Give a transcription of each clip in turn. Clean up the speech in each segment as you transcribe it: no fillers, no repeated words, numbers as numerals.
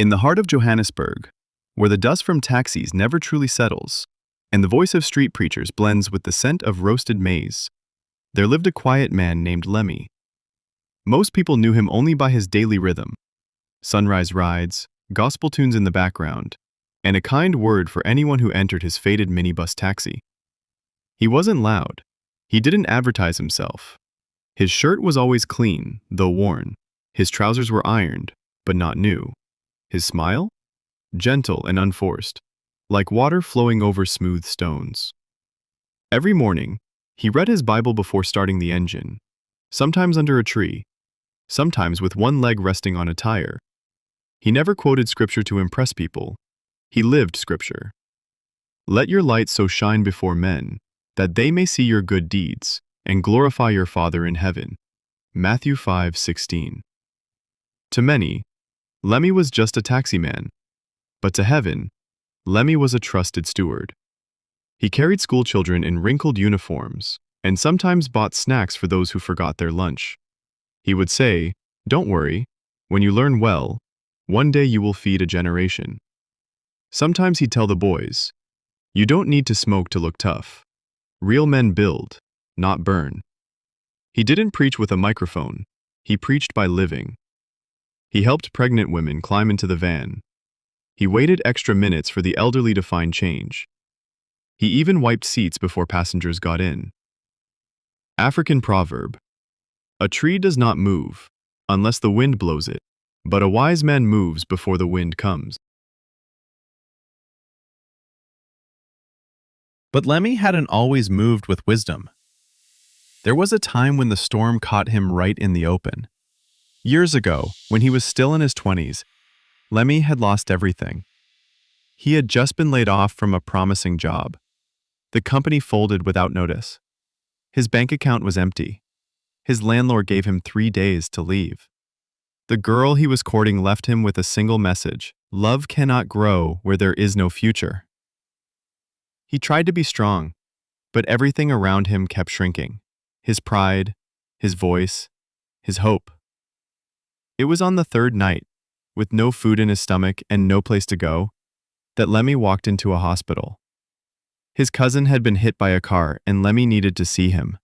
In the heart of Johannesburg, where the dust from taxis never truly settles, and the voice of street preachers blends with the scent of roasted maize, there lived a quiet man named Lemmy. Most people knew him only by his daily rhythm: sunrise rides, gospel tunes in the background, and a kind word for anyone who entered his faded minibus taxi. He wasn't loud. He didn't advertise himself. His shirt was always clean, though worn. His trousers were ironed, but not new. His smile? Gentle and unforced, like water flowing over smooth stones. Every morning, he read his Bible before starting the engine, sometimes under a tree, sometimes with one leg resting on a tire. He never quoted scripture to impress people. He lived scripture. Let your light so shine before men, that they may see your good deeds and glorify your Father in heaven. Matthew 5:16. To many, Lemmy was just a taxi man, but to heaven, Lemmy was a trusted steward. He carried schoolchildren in wrinkled uniforms and sometimes bought snacks for those who forgot their lunch. He would say, "Don't worry, when you learn well, one day you will feed a generation." Sometimes he'd tell the boys, "You don't need to smoke to look tough. Real men build, not burn." He didn't preach with a microphone. He preached by living. He helped pregnant women climb into the van. He waited extra minutes for the elderly to find change. He even wiped seats before passengers got in. African proverb: a tree does not move unless the wind blows it, but a wise man moves before the wind comes. But Lemmy hadn't always moved with wisdom. There was a time when the storm caught him right in the open. Years ago, when he was still in his 20s, Lemmy had lost everything. He had just been laid off from a promising job. The company folded without notice. His bank account was empty. His landlord gave him 3 days to leave. The girl he was courting left him with a single message: love cannot grow where there is no future. He tried to be strong, but everything around him kept shrinking: his pride, his voice, his hope. It was on the third night, with no food in his stomach and no place to go, that Lemmy walked into a hospital. His cousin had been hit by a car and Lemmy needed to see him.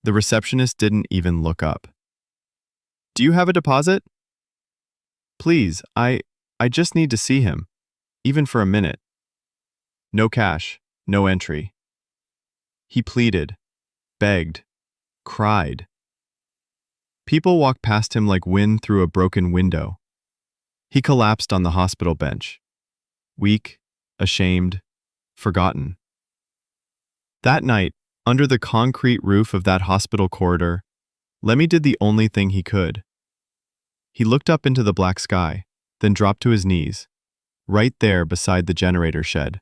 The receptionist didn't even look up. "Do you have a deposit?" "Please, I just need to see him, even for a minute." "No cash, no entry." He pleaded, begged, cried. People walked past him like wind through a broken window. He collapsed on the hospital bench, weak, ashamed, forgotten. That night, under the concrete roof of that hospital corridor, Lemmy did the only thing he could. He looked up into the black sky, then dropped to his knees, right there beside the generator shed.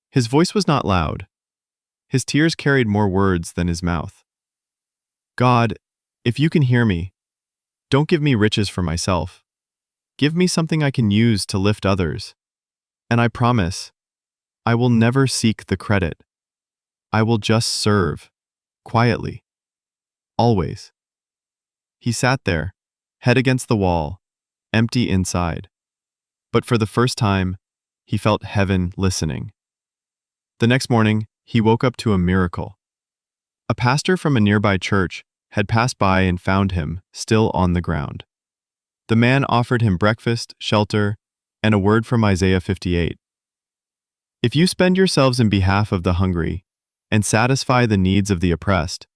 His voice was not loud. His tears carried more words than his mouth. "God, if you can hear me, don't give me riches for myself. Give me something I can use to lift others. And I promise, I will never seek the credit. I will just serve, quietly, always." He sat there, head against the wall, empty inside. But for the first time, he felt heaven listening. The next morning, he woke up to a miracle. A pastor from a nearby church had passed by and found him, still on the ground. The man offered him breakfast, shelter, and a word from Isaiah 58. "If you spend yourselves in behalf of the hungry and satisfy the needs of the oppressed,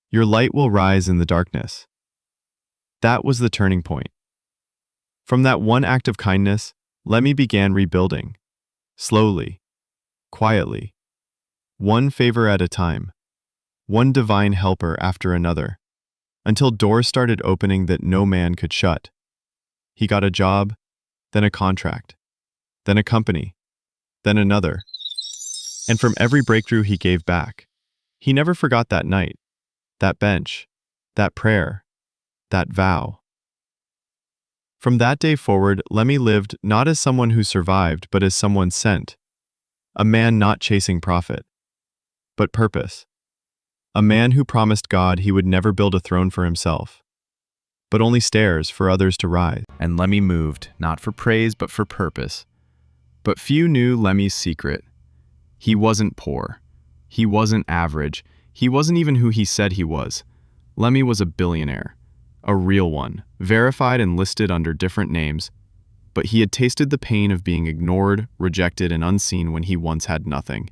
your light will rise in the darkness." That was the turning point. From that one act of kindness, Lemmy began rebuilding, slowly, quietly, one favor at a time, one divine helper after another, until doors started opening that no man could shut. He got a job, then a contract, then a company, then another. And from every breakthrough he gave back. He never forgot that night, that bench, that prayer, that vow. From that day forward, Lemmy lived not as someone who survived, but as someone sent. A man not chasing profit, but purpose. A man who promised God he would never build a throne for himself, but only stairs for others to rise. And Lemmy moved, not for praise, but for purpose. But few knew Lemmy's secret. He wasn't poor. He wasn't average. He wasn't even who he said he was. Lemmy was a billionaire. A real one, verified and listed under different names. But he had tasted the pain of being ignored, rejected, and unseen when he once had nothing.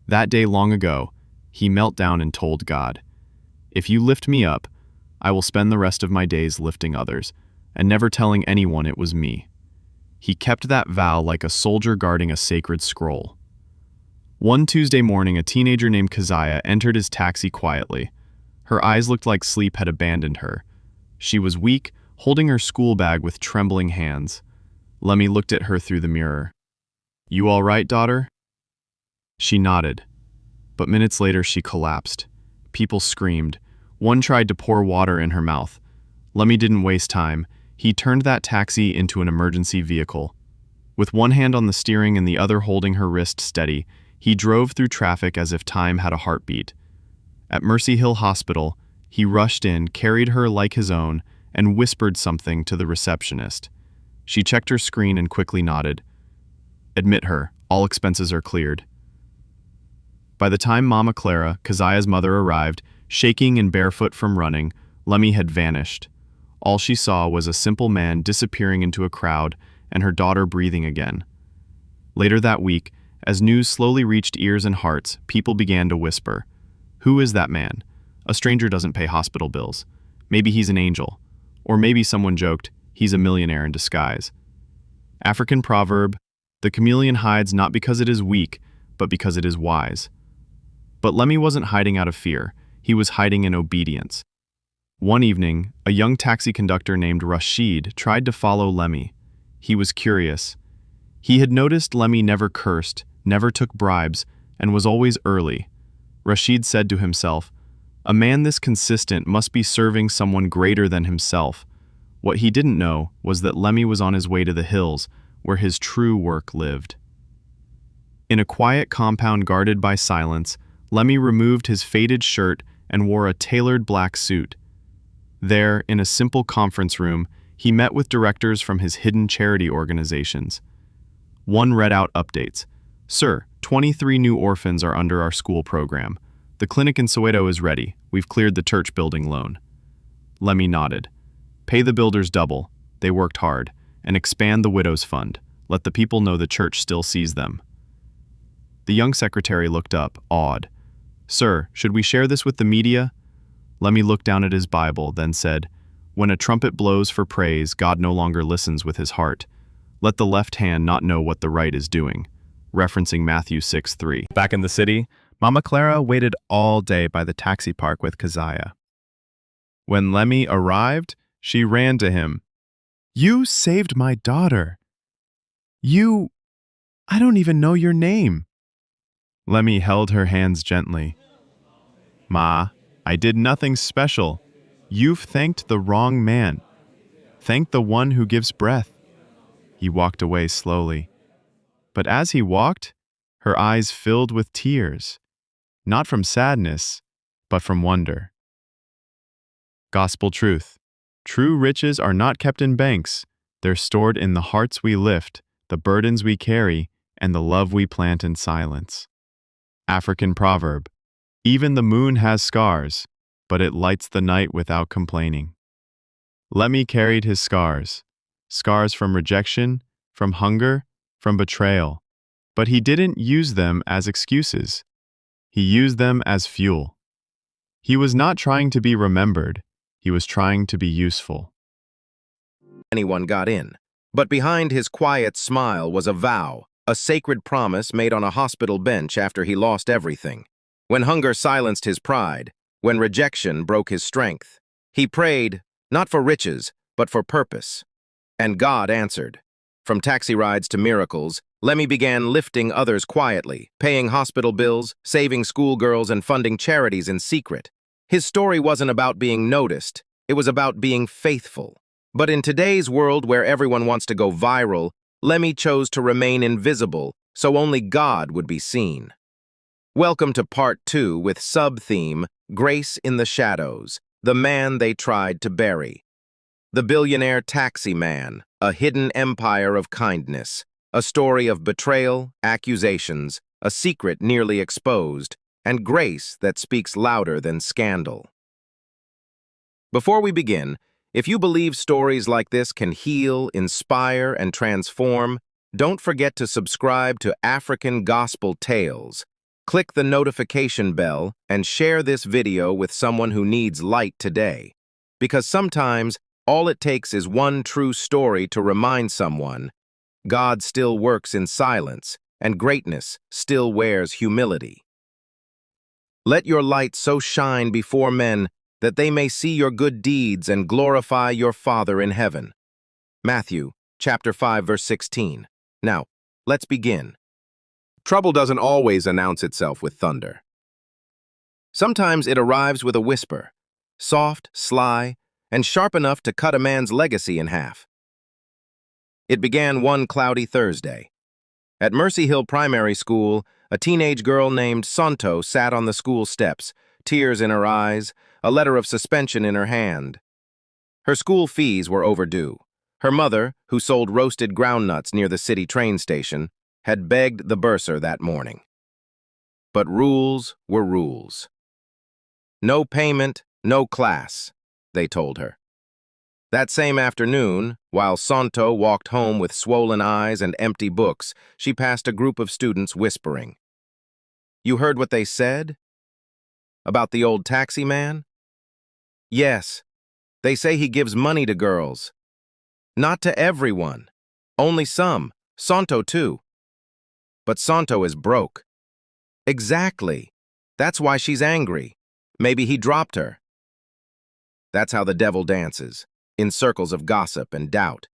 That day long ago, he knelt down and told God, "If you lift me up, I will spend the rest of my days lifting others, and never telling anyone it was me." He kept that vow like a soldier guarding a sacred scroll. One Tuesday morning, a teenager named Keziah entered his taxi quietly. Her eyes looked like sleep had abandoned her. She was weak, holding her school bag with trembling hands. Lemmy looked at her through the mirror. "You all right, daughter?" She nodded, but minutes later she collapsed. People screamed. One tried to pour water in her mouth. Lemmy didn't waste time. He turned that taxi into an emergency vehicle. With one hand on the steering and the other holding her wrist steady, he drove through traffic as if time had a heartbeat. At Mercy Hill Hospital, he rushed in, carried her like his own, and whispered something to the receptionist. She checked her screen and quickly nodded. "Admit her, all expenses are cleared." By the time Mama Clara, Keziah's mother, arrived, shaking and barefoot from running, Lemmy had vanished. All she saw was a simple man disappearing into a crowd and her daughter breathing again. Later that week, as news slowly reached ears and hearts, people began to whisper, "Who is that man? A stranger doesn't pay hospital bills. Maybe he's an angel." Or maybe someone joked, "He's a millionaire in disguise." African proverb, "The chameleon hides not because it is weak, but because it is wise." But Lemmy wasn't hiding out of fear. He was hiding in obedience. One evening, a young taxi conductor named Rashid tried to follow Lemmy. He was curious. He had noticed Lemmy never cursed, never took bribes, and was always early. Rashid said to himself, "A man this consistent must be serving someone greater than himself." What he didn't know was that Lemmy was on his way to the hills, where his true work lived. In a quiet compound guarded by silence, Lemmy removed his faded shirt and wore a tailored black suit. There, in a simple conference room, he met with directors from his hidden charity organizations. One read out updates. "Sir, 23 new orphans are under our school program. The clinic in Soweto is ready. We've cleared the church building loan." Lemmy nodded. "Pay the builders double. They worked hard. And expand the widow's fund. Let the people know the church still sees them." The young secretary looked up, awed. "Sir, should we share this with the media?" Lemmy looked down at his Bible, then said, "When a trumpet blows for praise, God no longer listens with his heart. Let the left hand not know what the right is doing," referencing Matthew 6:3. Back in the city, Mama Clara waited all day by the taxi park with Keziah. When Lemmy arrived, she ran to him. "You saved my daughter. I don't even know your name." Lemmy held her hands gently. "Ma, I did nothing special. You've thanked the wrong man. Thank the one who gives breath." He walked away slowly. But as he walked, her eyes filled with tears, not from sadness, but from wonder. Gospel truth. True riches are not kept in banks. They're stored in the hearts we lift, the burdens we carry, and the love we plant in silence. African proverb. Even the moon has scars, but it lights the night without complaining. Lemmy carried his scars. Scars from rejection, from hunger, from betrayal. But he didn't use them as excuses. He used them as fuel. He was not trying to be remembered. He was trying to be useful. Anyone got in. But behind his quiet smile was a vow, a sacred promise made on a hospital bench after he lost everything. When hunger silenced his pride, when rejection broke his strength, he prayed, not for riches, but for purpose. And God answered. From taxi rides to miracles, Lemmy began lifting others quietly, paying hospital bills, saving schoolgirls, and funding charities in secret. His story wasn't about being noticed, it was about being faithful. But in today's world where everyone wants to go viral, Lemmy chose to remain invisible, so only God would be seen. Welcome to Part 2 with sub-theme, Grace in the Shadows, the man they tried to bury. The Billionaire Taxi Man, a hidden empire of kindness, a story of betrayal, accusations, a secret nearly exposed, and grace that speaks louder than scandal. Before we begin, if you believe stories like this can heal, inspire, and transform, don't forget to subscribe to African Gospel Tales. Click the notification bell and share this video with someone who needs light today. Because sometimes, all it takes is one true story to remind someone God still works in silence, and greatness still wears humility. Let your light so shine before men that they may see your good deeds and glorify your Father in heaven. Matthew, chapter 5, verse 16. Now, let's begin. Trouble doesn't always announce itself with thunder. Sometimes it arrives with a whisper, soft, sly, and sharp enough to cut a man's legacy in half. It began one cloudy Thursday. At Mercy Hill Primary School, a teenage girl named Santo sat on the school steps, tears in her eyes, a letter of suspension in her hand. Her school fees were overdue. Her mother, who sold roasted groundnuts near the city train station, had begged the bursar that morning. But rules were rules. No payment, no class, they told her. That same afternoon, while Santo walked home with swollen eyes and empty books, she passed a group of students whispering. "You heard what they said? About the old taxi man? Yes, they say he gives money to girls. Not to everyone, only some, Santo too. But Santo is broke." "Exactly. That's why she's angry. Maybe he dropped her." That's how the devil dances, in circles of gossip and doubt.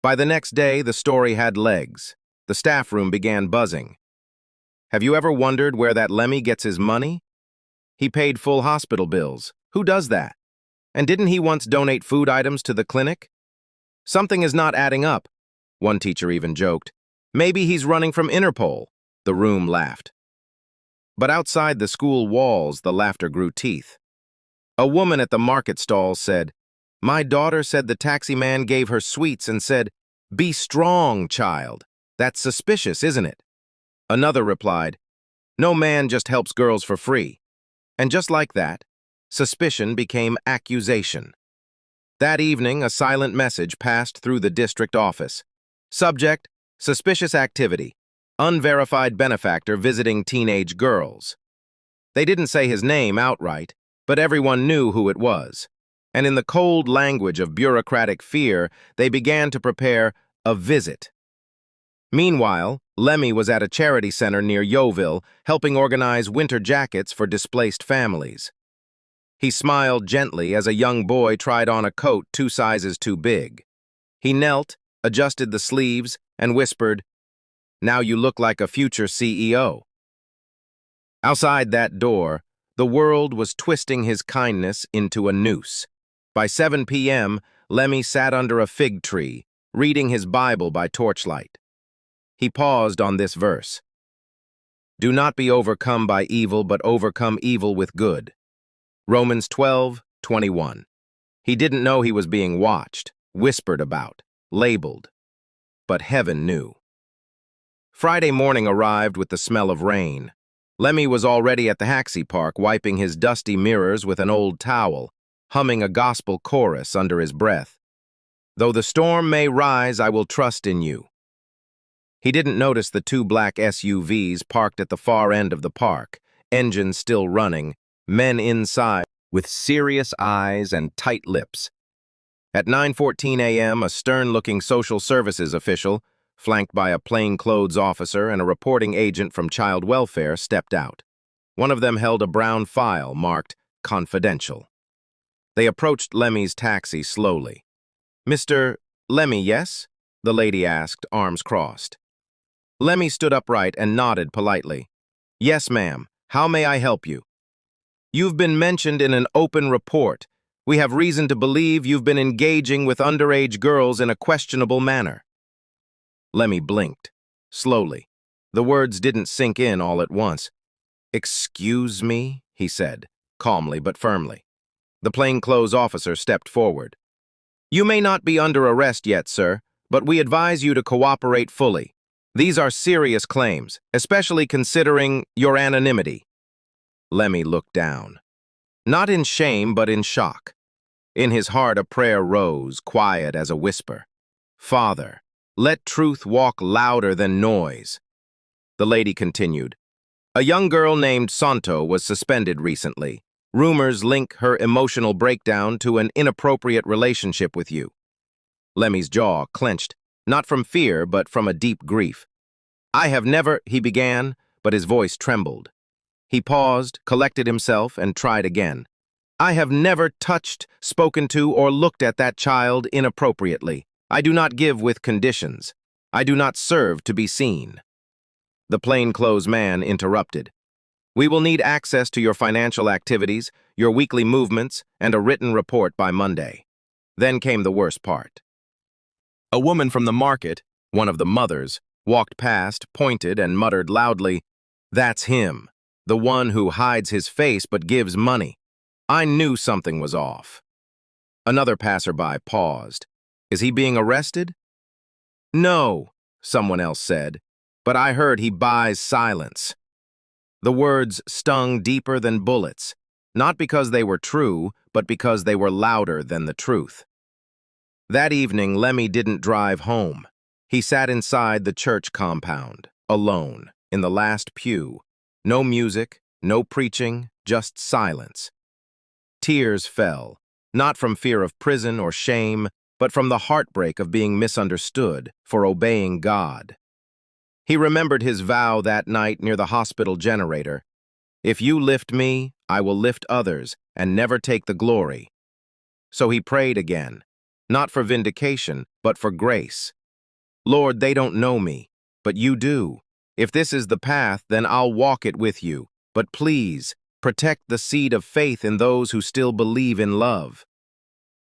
By the next day, the story had legs. The staff room began buzzing. Have you ever wondered where that Lemmy gets his money? He paid full hospital bills. Who does that? And didn't he once donate food items to the clinic? Something is not adding up. One teacher even joked. Maybe he's running from Interpol. The room laughed. But outside the school walls, the laughter grew teeth. A woman at the market stall said, "My daughter said the taxi man gave her sweets and said, 'Be strong, child.' That's suspicious, isn't it?" Another replied, "No man just helps girls for free." And just like that, suspicion became accusation. That evening, a silent message passed through the district office. Subject, suspicious activity, unverified benefactor visiting teenage girls. They didn't say his name outright, but everyone knew who it was. And in the cold language of bureaucratic fear, they began to prepare a visit. Meanwhile, Lemmy was at a charity center near Yeovil, helping organize winter jackets for displaced families. He smiled gently as a young boy tried on a coat 2 sizes too big. He knelt, adjusted the sleeves, and whispered, "Now you look like a future CEO." Outside that door, the world was twisting his kindness into a noose. By 7 p.m., Lemmy sat under a fig tree, reading his Bible by torchlight. He paused on this verse. "Do not be overcome by evil, but overcome evil with good." Romans 12:21. He didn't know he was being watched, whispered about, labeled. But heaven knew. Friday morning arrived with the smell of rain. Lemmy was already at the Haxie Park, wiping his dusty mirrors with an old towel, humming a gospel chorus under his breath. "Though the storm may rise, I will trust in you." He didn't notice the 2 black SUVs parked at the far end of the park, engines still running, men inside with serious eyes and tight lips. At 9:14 a.m., a stern-looking social services official, flanked by a plainclothes officer and a reporting agent from child welfare, stepped out. One of them held a brown file marked "Confidential." They approached Lemmy's taxi slowly. "Mr. Lemmy, yes?" the lady asked, arms crossed. Lemmy stood upright and nodded politely. "Yes, ma'am. How may I help you?" "You've been mentioned in an open report. We have reason to believe you've been engaging with underage girls in a questionable manner." Lemmy blinked, slowly. The words didn't sink in all at once. "Excuse me," he said, calmly but firmly. The plainclothes officer stepped forward. You may not be under arrest yet, sir, but we advise you to cooperate fully. These are serious claims, especially considering your anonymity. Lemmy looked down. Not in shame, but in shock. In his heart a prayer rose, quiet as a whisper. Father, let truth walk louder than noise. The lady continued. A young girl named Santo was suspended recently. Rumors link her emotional breakdown to an inappropriate relationship with you. Lemmy's jaw clenched, not from fear, but from a deep grief. I have never, he began, but his voice trembled. He paused, collected himself, and tried again. I have never touched, spoken to, or looked at that child inappropriately. I do not give with conditions. I do not serve to be seen. The plainclothes man interrupted. We will need access to your financial activities, your weekly movements, and a written report by Monday. Then came the worst part. A woman from the market, one of the mothers, walked past, pointed, and muttered loudly, That's him, the one who hides his face but gives money. I knew something was off. Another passerby paused. Is he being arrested? No, someone else said, but I heard he buys silence. The words stung deeper than bullets, not because they were true, but because they were louder than the truth. That evening, Lemmy didn't drive home. He sat inside the church compound, alone, in the last pew. No music, no preaching, just silence. Tears fell, not from fear of prison or shame, but from the heartbreak of being misunderstood for obeying God. He remembered his vow that night near the hospital generator. If you lift me, I will lift others and never take the glory. So he prayed again, not for vindication, but for grace. Lord, they don't know me, but you do. If this is the path, then I'll walk it with you. But please, protect the seed of faith in those who still believe in love.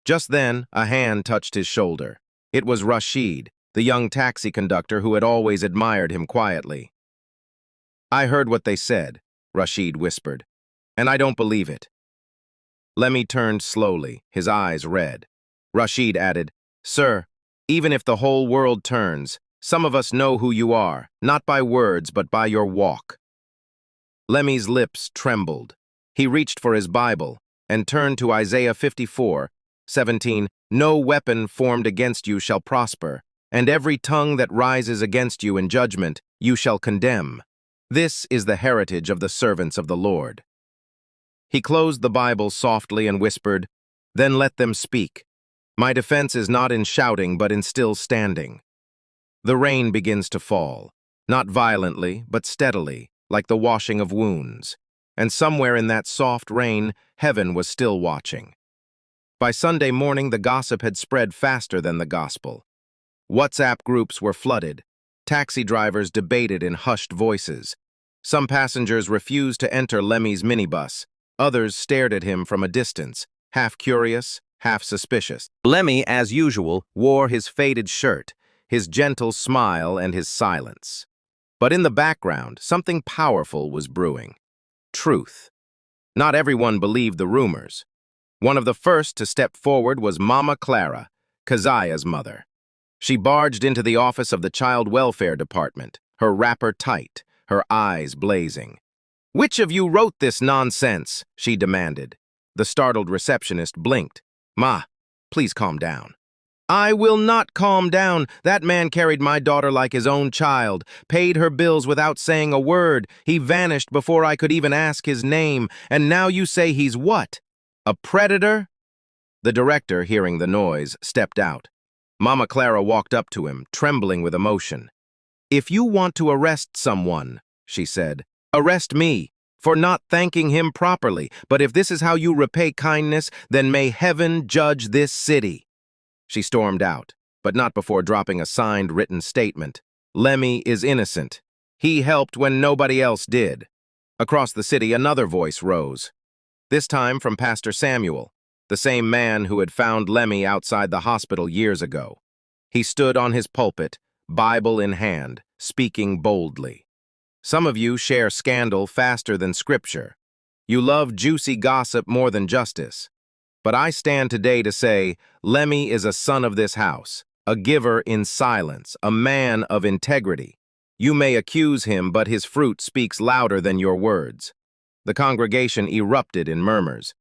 Just then, a hand touched his shoulder. It was Rashid, the young taxi conductor who had always admired him quietly. I heard what they said, Rashid whispered, and I don't believe it. Lemmy turned slowly, his eyes red. Rashid added, Sir, even if the whole world turns, some of us know who you are, not by words but by your walk. Lemmy's lips trembled. He reached for his Bible and turned to Isaiah 54:17. No weapon formed against you shall prosper, and every tongue that rises against you in judgment you shall condemn. This is the heritage of the servants of the Lord. He closed the Bible softly and whispered, Then let them speak. My defense is not in shouting, but in still standing. The rain begins to fall, not violently, but steadily, like the washing of wounds. And somewhere in that soft rain, heaven was still watching. By Sunday morning, the gossip had spread faster than the gospel. WhatsApp groups were flooded. Taxi drivers debated in hushed voices. Some passengers refused to enter Lemmy's minibus. Others stared at him from a distance, half curious, half suspicious. Lemmy, as usual, wore his faded shirt, his gentle smile, and his silence. But in the background, something powerful was brewing. Truth. Not everyone believed the rumors. One of the first to step forward was Mama Clara, Keziah's mother. She barged into the office of the Child Welfare Department, her wrapper tight, her eyes blazing. Which of you wrote this nonsense? She demanded. The startled receptionist blinked. Ma, please calm down. I will not calm down. That man carried my daughter like his own child, paid her bills without saying a word. He vanished before I could even ask his name. And now you say he's what? A predator? The director, hearing the noise, stepped out. Mama Clara walked up to him, trembling with emotion. If you want to arrest someone, she said, arrest me for not thanking him properly. But if this is how you repay kindness, then may heaven judge this city. She stormed out, but not before dropping a signed written statement. Lemmy is innocent. He helped when nobody else did. Across the city, another voice rose. This time from Pastor Samuel, the same man who had found Lemmy outside the hospital years ago. He stood on his pulpit, Bible in hand, speaking boldly. Some of you share scandal faster than scripture. You love juicy gossip more than justice. But I stand today to say, Lemmy is a son of this house, a giver in silence, a man of integrity. You may accuse him, but his fruit speaks louder than your words. The congregation erupted in murmurs.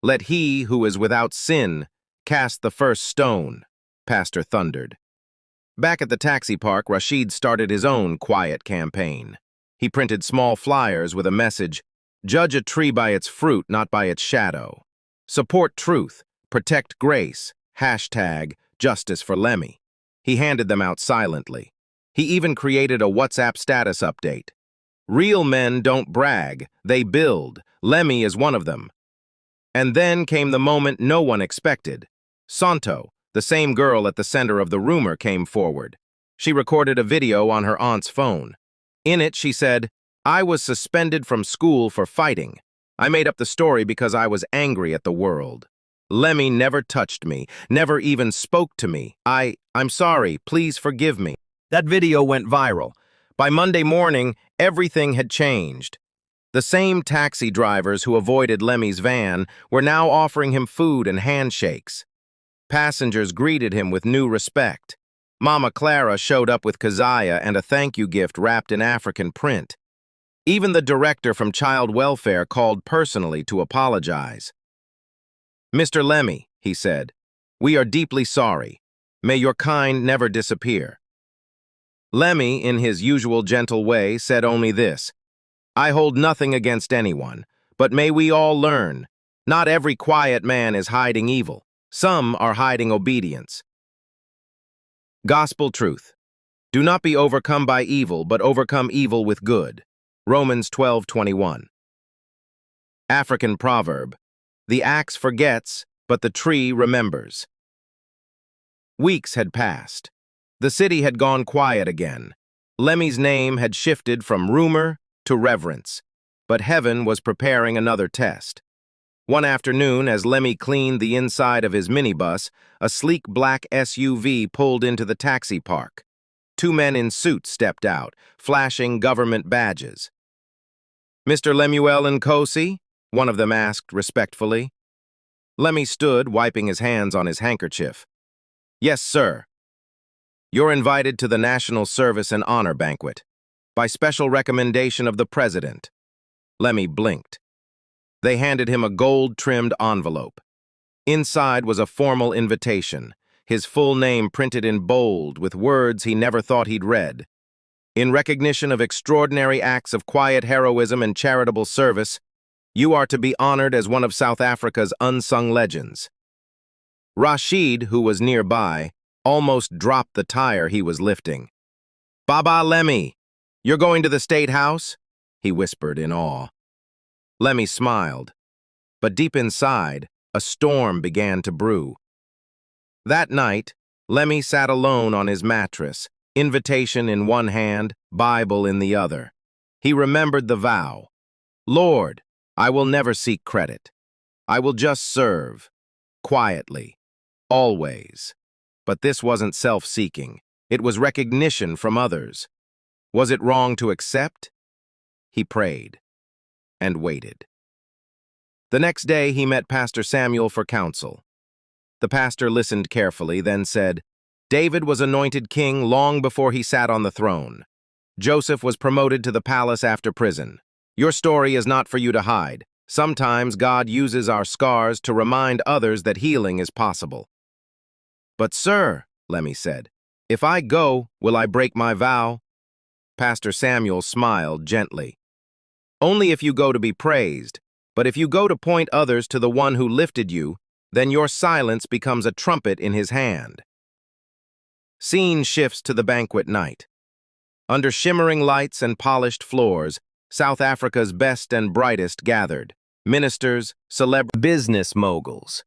Let he who is without sin cast the first stone, Pastor thundered. Back at the taxi park, Rashid started his own quiet campaign. He printed small flyers with a message, "Judge a tree by its fruit, not by its shadow. Support truth, protect grace, #Justice for Lemmy." He handed them out silently. He even created a WhatsApp status update. Real men don't brag, they build. Lemmy is one of them. And then came the moment no one expected. Santo, the same girl at the center of the rumor, came forward. She recorded a video on her aunt's phone. In it, she said, "I was suspended from school for fighting. I made up the story because I was angry at the world. Lemmy never touched me, never even spoke to me. I'm sorry, please forgive me." That video went viral. By Monday morning, everything had changed. The same taxi drivers who avoided Lemmy's van were now offering him food and handshakes. Passengers greeted him with new respect. Mama Clara showed up with kazaya and a thank you gift wrapped in African print. Even the director from Child Welfare called personally to apologize. "Mr. Lemmy," he said, "we are deeply sorry. May your kind never disappear." Lemmy, in his usual gentle way, said only this, "I hold nothing against anyone, but may we all learn. Not every quiet man is hiding evil. Some are hiding obedience." Gospel truth. Do not be overcome by evil, but overcome evil with good. Romans 12:21. African proverb. The axe forgets, but the tree remembers. Weeks had passed. The city had gone quiet again. Lemmy's name had shifted from rumor to reverence, but heaven was preparing another test. One afternoon, as Lemmy cleaned the inside of his minibus, a sleek black SUV pulled into the taxi park. Two men in suits stepped out, flashing government badges. "Mr. Lemuel Nkosi?" one of them asked respectfully. Lemmy stood, wiping his hands on his handkerchief. "Yes, sir. You're invited to the National Service and Honor Banquet, by special recommendation of the President." Lemmy blinked. They handed him a gold-trimmed envelope. Inside was a formal invitation, his full name printed in bold with words he never thought he'd read. "In recognition of extraordinary acts of quiet heroism and charitable service, you are to be honored as one of South Africa's unsung legends." Rashid, who was nearby, almost dropped the tire he was lifting. "Baba Lemmy, you're going to the State House?" he whispered in awe. Lemmy smiled, but deep inside, a storm began to brew. That night, Lemmy sat alone on his mattress, invitation in one hand, Bible in the other. He remembered the vow. "Lord, I will never seek credit. I will just serve, quietly, always." But this wasn't self-seeking. It was recognition from others. Was it wrong to accept? He prayed and waited. The next day, he met Pastor Samuel for counsel. The pastor listened carefully, then said, "David was anointed king long before he sat on the throne. Joseph was promoted to the palace after prison. Your story is not for you to hide. Sometimes God uses our scars to remind others that healing is possible." "But sir," Lemmy said, "if I go, will I break my vow?" Pastor Samuel smiled gently. "Only if you go to be praised, but if you go to point others to the one who lifted you, then your silence becomes a trumpet in his hand." Scene shifts to the banquet night. Under shimmering lights and polished floors, South Africa's best and brightest gathered. Ministers, celebrities, business moguls.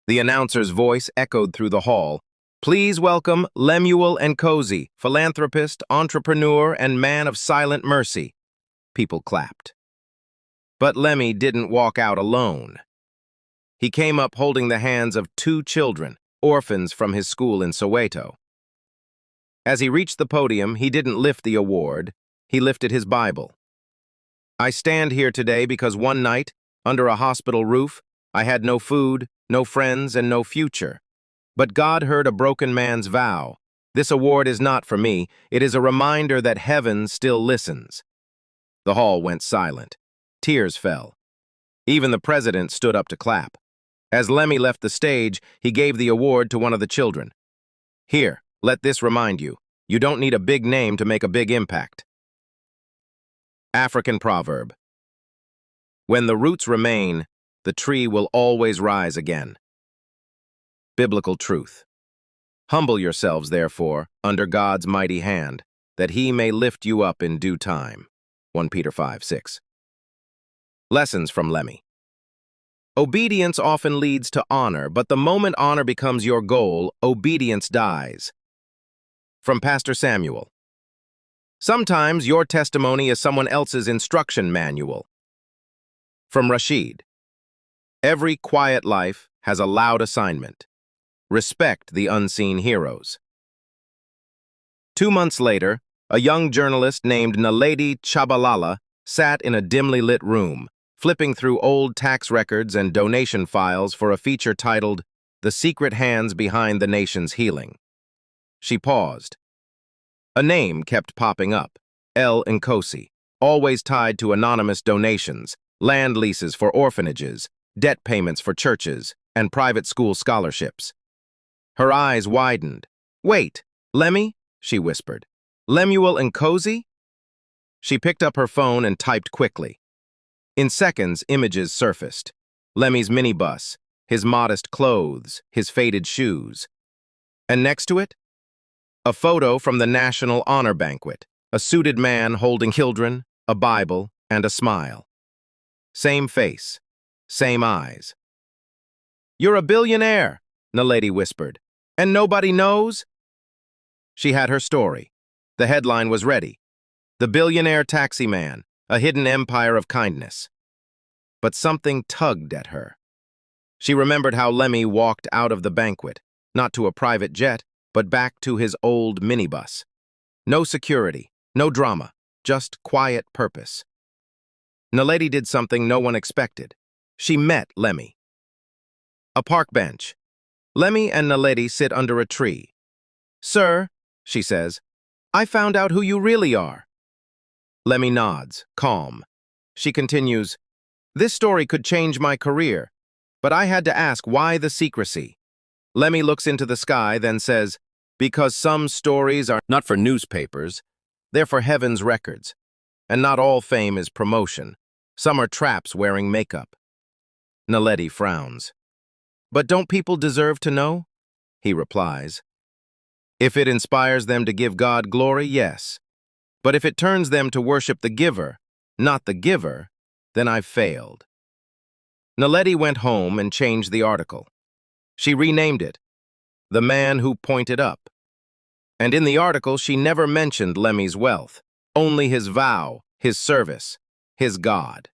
The announcer's voice echoed through the hall. "Please welcome Lemuel Nkosi, philanthropist, entrepreneur, and man of silent mercy." People clapped. But Lemmy didn't walk out alone. He came up holding the hands of two children, orphans from his school in Soweto. As he reached the podium, he didn't lift the award, he lifted his Bible. "I stand here today because one night, under a hospital roof, I had no food, no friends, and no future. But God heard a broken man's vow. This award is not for me. It is a reminder that heaven still listens. The hall went silent. Tears fell. Even the president stood up to clap. As Lemmy left the stage, he gave the award to one of the children. Here, let this remind you. You don't need a big name to make a big impact. African proverb. When the roots remain, the tree will always rise again. Biblical truth. Humble yourselves, therefore, under God's mighty hand, that he may lift you up in due time. 1 Peter 5:6. Lessons from Lemmy. Obedience often leads to honor, but the moment honor becomes your goal, obedience dies. From Pastor Samuel. Sometimes your testimony is someone else's instruction manual. From Rashid. Every quiet life has a loud assignment. Respect the unseen heroes. 2 months later, a young journalist named Naledi Chabalala sat in a dimly lit room, flipping through old tax records and donation files for a feature titled The Secret Hands Behind the Nation's Healing. She paused. A name kept popping up, El Nkosi, always tied to anonymous donations, land leases for orphanages, debt payments for churches, and private school scholarships. Her eyes widened. Wait, Lemmy? She whispered. Lemuel Nkosi? She picked up her phone and typed quickly. In seconds, images surfaced. Lemmy's minibus, his modest clothes, his faded shoes. And next to it, a photo from the National Honor Banquet, a suited man holding children, a Bible, and a smile. Same face, same eyes. You're a billionaire, Naledi whispered. And nobody knows? She had her story. The headline was ready. The Billionaire Taxi Man, a hidden empire of kindness. But something tugged at her. She remembered how Lemmy walked out of the banquet, not to a private jet, but back to his old minibus. No security, no drama, just quiet purpose. Naledi did something no one expected. She met Lemmy. A park bench. Lemmy and Naledi sit under a tree. Sir, she says, I found out who you really are. Lemmy nods, calm. She continues, this story could change my career, but I had to ask why the secrecy. Lemmy looks into the sky, then says, because some stories are not for newspapers, they're for heaven's records. And not all fame is promotion. Some are traps wearing makeup. Naledi frowns. But don't people deserve to know? He replies. If it inspires them to give God glory, yes. But if it turns them to worship the giver, not the giver, then I've failed. Naledi went home and changed the article. She renamed it, The Man Who Pointed Up. And in the article, she never mentioned Lemmy's wealth, only his vow, his service, his God.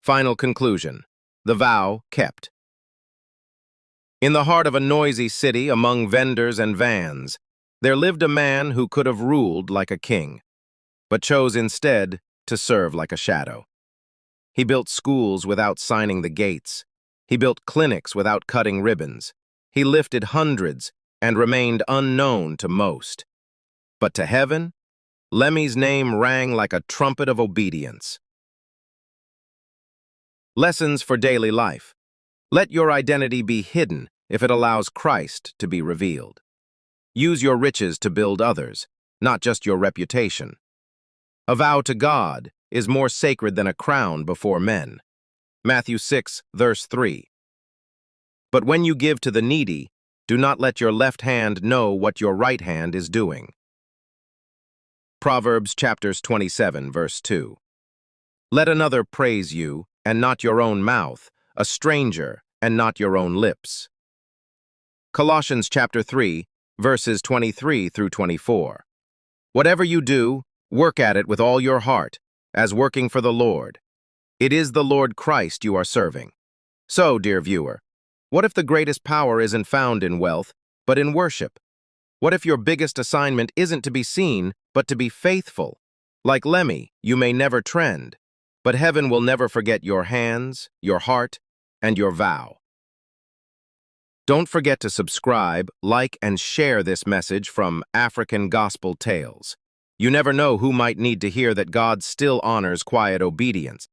Final conclusion. The vow kept. In the heart of a noisy city, among vendors and vans, there lived a man who could have ruled like a king, but chose instead to serve like a shadow. He built schools without signing the gates. He built clinics without cutting ribbons. He lifted hundreds and remained unknown to most. But to heaven, Lemmy's name rang like a trumpet of obedience. Lessons for daily life. Let your identity be hidden if it allows Christ to be revealed. Use your riches to build others, not just your reputation. A vow to God is more sacred than a crown before men. Matthew 6, verse 3. But when you give to the needy, do not let your left hand know what your right hand is doing. Proverbs chapters 27, verse 2. Let another praise you, and not your own mouth, a stranger, and not your own lips. Colossians chapter 3, verses 23 through 24. Whatever you do, work at it with all your heart, as working for the Lord. It is the Lord Christ you are serving. So, dear viewer, what if the greatest power isn't found in wealth, but in worship? What if your biggest assignment isn't to be seen, but to be faithful? Like Lemmy, you may never trend, but heaven will never forget your hands, your heart, and your vow. Don't forget to subscribe, like, and share this message from African Gospel Tales. You never know who might need to hear that God still honors quiet obedience.